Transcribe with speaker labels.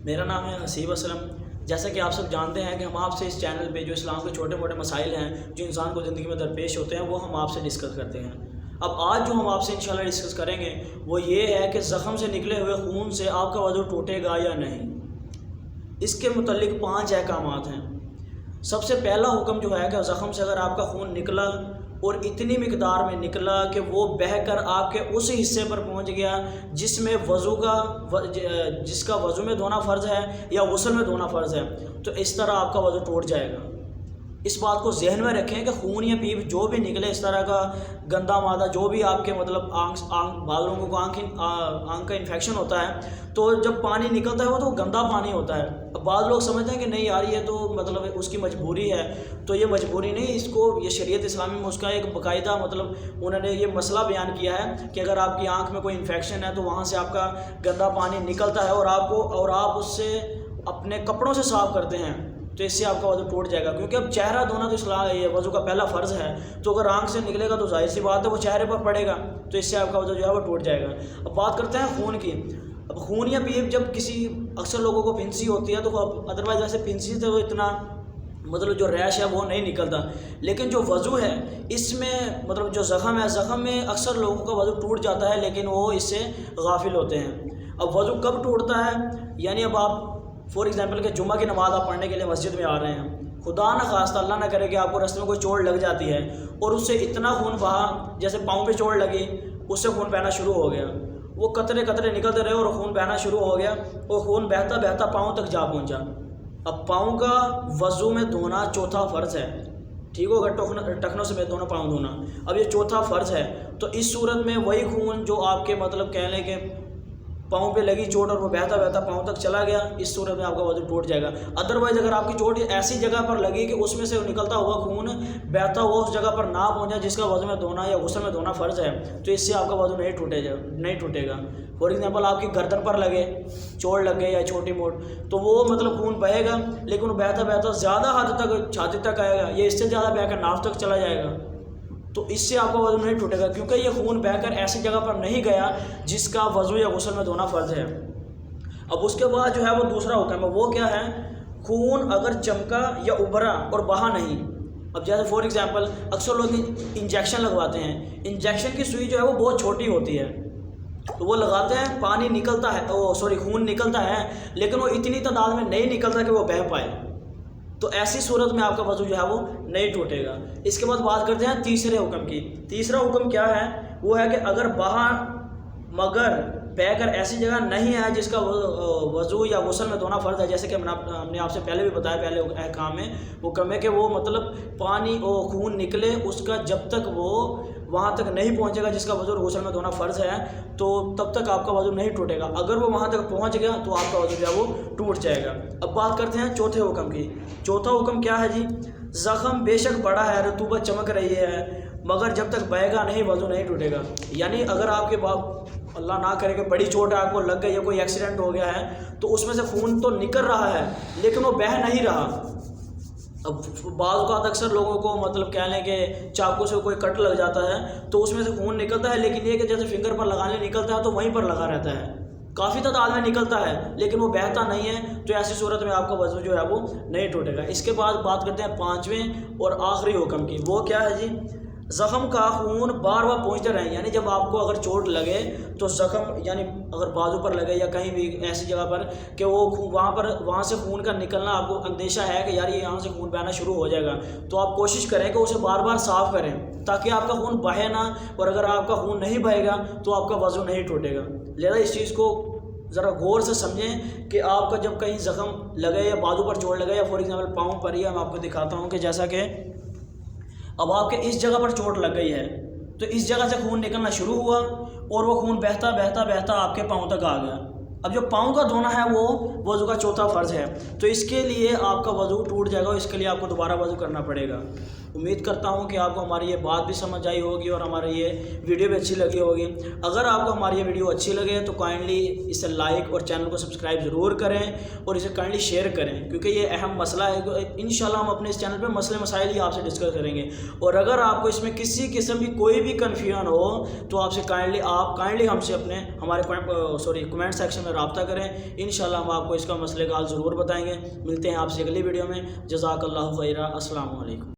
Speaker 1: میرا نام ہے حسیب اسلم۔ جیسا کہ آپ سب جانتے ہیں کہ ہم آپ سے اس چینل پہ جو اسلام کے چھوٹے موٹے مسائل ہیں جو انسان کو زندگی میں درپیش ہوتے ہیں وہ ہم آپ سے ڈسکس کرتے ہیں۔ اب آج جو ہم آپ سے انشاءاللہ ڈسکس کریں گے وہ یہ ہے کہ زخم سے نکلے ہوئے خون سے آپ کا وضو ٹوٹے گا یا نہیں۔ اس کے متعلق 5 احکامات ہیں۔ سب سے پہلا حکم جو ہے کہ زخم سے اگر آپ کا خون نکلا اور اتنی مقدار میں نکلا کہ وہ بہہ کر آپ کے اس حصے پر پہنچ گیا جس میں جس کا وضو میں دھونا فرض ہے یا غسل میں دھونا فرض ہے، تو اس طرح آپ کا وضو ٹوٹ جائے گا۔ اس بات کو ذہن میں رکھیں کہ خون یا پیپ جو بھی نکلے، اس طرح کا گندا مادہ جو بھی آپ کے بعض لوگوں کو آنکھ کا انفیکشن ہوتا ہے تو جب پانی نکلتا ہے وہ تو گندا پانی ہوتا ہے۔ اب بعض لوگ سمجھتے ہیں کہ نہیں یار یہ تو اس کی مجبوری ہے، تو یہ مجبوری نہیں، اس کو یہ شریعت اسلامی میں اس کا ایک باقاعدہ انہوں نے یہ مسئلہ بیان کیا ہے کہ اگر آپ کی آنکھ میں کوئی انفیکشن ہے تو وہاں سے آپ کا گندا پانی نکلتا ہے اور آپ اس سے اپنے کپڑوں سے صاف کرتے ہیں تو اس سے آپ کا وضو ٹوٹ جائے گا، کیونکہ اب چہرہ دھونا تو یہ وضو کا پہلا فرض ہے، تو اگر آنکھ سے نکلے گا تو ظاہر سی بات ہے وہ چہرے پر پڑے گا، تو اس سے آپ کا وضو جو ہے وہ ٹوٹ جائے گا۔ اب بات کرتے ہیں خون کی۔ اب خون یا پیپ جب اکثر لوگوں کو پھنسی ہوتی ہے تو ادروائز ویسے پھنسی سے وہ اتنا جو ریش ہے وہ نہیں نکلتا، لیکن جو وضو ہے اس میں جو زخم ہے، زخم میں اکثر لوگوں کا وضو ٹوٹ جاتا ہے لیکن وہ اس سے غافل ہوتے ہیں۔ اب وضو کب ٹوٹتا ہے؟ یعنی اب آپ فار ایگزامپل کہ جمعہ کی نماز آپ پڑھنے کے لیے مسجد میں آ رہے ہیں، خدا نہ خواستہ اللہ نہ کرے کہ آپ کو راستے میں کوئی چوٹ لگ جاتی ہے اور اس سے اتنا خون بہا، جیسے پاؤں پہ چوٹ لگی اس سے خون بہنا شروع ہو گیا، وہ قطرے قطرے نکلتے رہے اور خون بہنا شروع ہو گیا، اور خون بہتا بہتا پاؤں تک جا پہنچا۔ اب پاؤں کا وضو میں دھونا چوتھا فرض ہے، ٹھیک ہوگا، ٹخنوں سے دونوں پاؤں دھونا، اب یہ چوتھا فرض ہے، تو اس صورت میں وہی خون جو آپ کے کہہ لیں کہ پاؤں پہ لگی چوٹ اور وہ بہتا بہتا پاؤں تک چلا گیا، اس صورت میں آپ کا وضو ٹوٹ جائے گا۔ ادروائز اگر آپ کی چوٹ ایسی جگہ پر لگی کہ اس میں سے نکلتا ہوا خون بہتا ہوا اس جگہ پر نہ پہنچا جس کا وضو میں دھونا یا غسل میں دھونا فرض ہے، تو اس سے آپ کا وضو نہیں ٹوٹے گا۔ فار ایگزامپل آپ کی گردن پر لگے چوٹ لگ گئی یا چھوٹی موٹ، تو وہ خون بہے گا لیکن وہ بہتا بہتا زیادہ حد تک چھاتی تک آئے گا، یہ اس سے زیادہ بہہ کر ناف تک چلا جائے گا، تو اس سے آپ کا وضو نہیں ٹوٹے گا، کیونکہ یہ خون بہہ کر ایسی جگہ پر نہیں گیا جس کا وضو یا غسل میں دھونا فرض ہے۔ اب اس کے بعد جو ہے وہ دوسرا حکم ہے، وہ کیا ہے؟ خون اگر چمکا یا ابھرا اور بہا نہیں۔ اب جیسے فار ایگزامپل اکثر لوگ انجیکشن لگواتے ہیں، انجیکشن کی سوئی جو ہے وہ بہت چھوٹی ہوتی ہے، تو وہ لگاتے ہیں، پانی نکلتا ہے، خون نکلتا ہے لیکن وہ اتنی تعداد میں نہیں نکلتا کہ وہ بہہ پائے، تو ایسی صورت میں آپ کا وضو جو ہے وہ نہیں ٹوٹے گا۔ اس کے بعد بات کرتے ہیں تیسرے حکم کی۔ تیسرا حکم کیا ہے؟ وہ ہے کہ اگر بہا مگر بہہ کر ایسی جگہ نہیں ہے جس کا وضو یا غسل میں دھونا فرض ہے، جیسے کہ ہم نے آپ سے پہلے بھی بتایا، پہلے احکام میں حکم ہے کہ وہ پانی خون نکلے اس کا جب تک وہ وہاں تک نہیں پہنچے گا جس کا وضو غسل میں دھونا فرض ہے تو تب تک آپ کا وضو نہیں ٹوٹے گا، اگر وہ وہاں تک پہنچ گیا تو آپ کا وضو جو ہے وہ ٹوٹ جائے گا۔ اب بات کرتے ہیں چوتھے حکم کی۔ چوتھا حکم کیا ہے جی؟ زخم بے شک بڑا ہے، رطوبت چمک رہی ہے، مگر جب تک بہے گا نہیں وضو نہیں ٹوٹے گا۔ یعنی اگر آپ کے اللہ نہ کرے کہ بڑی چوٹ ہے، آپ کو لگ گئی یا کوئی ایکسیڈنٹ ہو گیا ہے تو اس میں سے خون تو نکل رہا ہے لیکن وہ بہہ نہیں رہا۔ اب بعض اوقات اکثر لوگوں کو کہہ لیں کہ چاقو سے کوئی کٹ لگ جاتا ہے تو اس میں سے خون نکلتا ہے، لیکن یہ کہ جیسے فنگر پر لگانے نکلتا ہے تو وہیں پر لگا رہتا ہے، کافی تعداد میں نکلتا ہے لیکن وہ بہتا نہیں ہے، تو ایسی صورت میں آپ کا وضو جو ہے وہ نہیں ٹوٹے گا۔ اس کے بعد بات کرتے ہیں 5ویں اور آخری حکم کی۔ وہ کیا ہے جی؟ زخم کا خون بار بار پہنچتے رہیں، یعنی جب آپ کو اگر چوٹ لگے تو زخم، یعنی اگر بازو پر لگے یا کہیں بھی ایسی جگہ پر کہ وہ وہاں سے خون کا نکلنا آپ کو اندیشہ ہے کہ یار یہ یہاں سے خون بہنا شروع ہو جائے گا، تو آپ کوشش کریں کہ اسے بار بار صاف کریں تاکہ آپ کا خون بہے نہ، اور اگر آپ کا خون نہیں بہے گا تو آپ کا وضو نہیں ٹوٹے گا۔ لہذا اس چیز کو ذرا غور سے سمجھیں کہ آپ کا جب کہیں زخم لگے یا بازو پر چوٹ لگے یا فار ایگزامپل پاؤں پر، ہی میں آپ کو دکھاتا ہوں کہ جیسا کہ اب آپ کے اس جگہ پر چوٹ لگ گئی ہے تو اس جگہ سے خون نکلنا شروع ہوا اور وہ خون بہتا بہتا بہتا آپ کے پاؤں تک آ گیا۔ اب جو پاؤں کا دھونا ہے وہ وضو کا چوتھا فرض ہے، تو اس کے لیے آپ کا وضو ٹوٹ جائے گا، اس کے لیے آپ کو دوبارہ وضو کرنا پڑے گا۔ امید کرتا ہوں کہ آپ کو ہماری یہ بات بھی سمجھ آئی ہوگی اور ہماری یہ ویڈیو بھی اچھی لگی ہوگی۔ اگر آپ کو ہماری یہ ویڈیو اچھی لگے تو کائنڈلی اسے لائک اور چینل کو سبسکرائب ضرور کریں اور اسے کائنڈلی شیئر کریں، کیونکہ یہ اہم مسئلہ ہے۔ انشاءاللہ ہم اپنے اس چینل پہ مسئلے مسائل ہی آپ سے ڈسکس کریں گے، اور اگر آپ کو اس میں کسی قسم کی کوئی بھی کنفیوژن ہو تو آپ کائنڈلی ہم سے ہمارے کمنٹ سیکشن میں رابطہ کریں، انشاءاللہ ہم آپ کو اس کا مسئلہ کا حل ضرور بتائیں گے۔ ملتے ہیں آپ سے اگلی ویڈیو میں۔ جزاک اللہ خیرہ۔ السلام علیکم۔